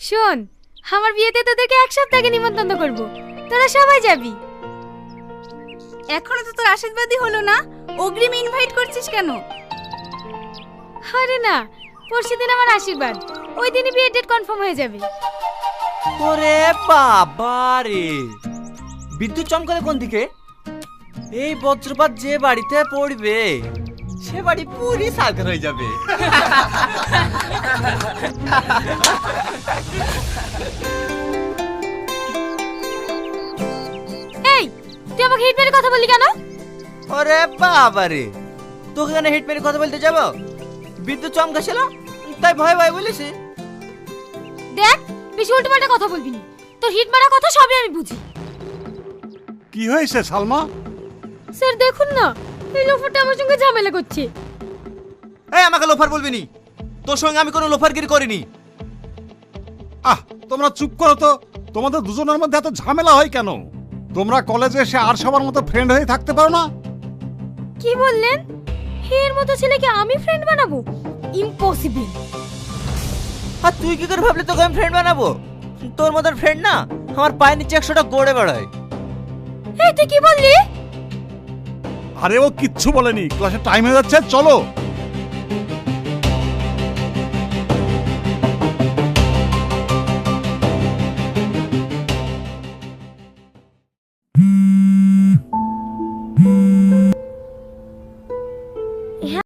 শোন, আমার বিয়েতে তোদেরকে এক সপ্তাহ আগে নিমন্ত্রণ করব, তোরা সবাই যাবি। এখনো তো তোর আশীর্বাদই হলো না, অগ্রিম ইনভাইট করছিস কেন? আরে না, পরশুদিন আমার আশীর্বাদ, ওই দিনই বিয়ের ডেট কনফার্ম হয়ে যাবে। ওরে বাবা রে, বিদ্যুৎ চমকালে কোন দিকে? এই বজ্রপাত যে বাড়িতে পড়বে সে বাড়ি পুরি সাগর হয়ে যাবে। এই, তুই আমাকে হিট মেরে কথা বললি কেন? ওরে বাবা রে, তোকে কেন হিট মেরে কথা বলতে যাব? বিদ্যুৎ চমকাছিল তাই ভয় ভয় বলিস। দেখ, বেশি উল্টোপাল্টা কথা বলবি না, তোর হিট মারা কথা সবই আমি বুঝি। কি হয়েছে সালমা? স্যার দেখুন না, এই লোফারটা আমার সঙ্গে ঝামেলা করছে। এই আমাকে লোফার বলবি নি, তোর সঙ্গে আমি কোনো লোফারগিরি করিনি। তোমরা চুপ করো তো, তোমাদের দুজনের মধ্যে এত ঝামেলা হয় কেন? তোমরা কলেজে এসে আর সবার মতো ফ্রেন্ড হয়ে থাকতে পারো না? কি বললেন? এর মতো ছেলেকে আমি ফ্রেন্ড বানাবো? ইম্পসিবল। আর তুই কি করে ভাবলি তোকে আমি ফ্রেন্ড বানাবো? তোর মতন ফ্রেন্ড না আমার পায়ের নিচে 100টা গড়ে বেড়ায়। এই তুই কি বললি? আরে ও কিচ্ছু বলেনি, ক্লাসে টাইম হয়ে যাচ্ছে, চলো।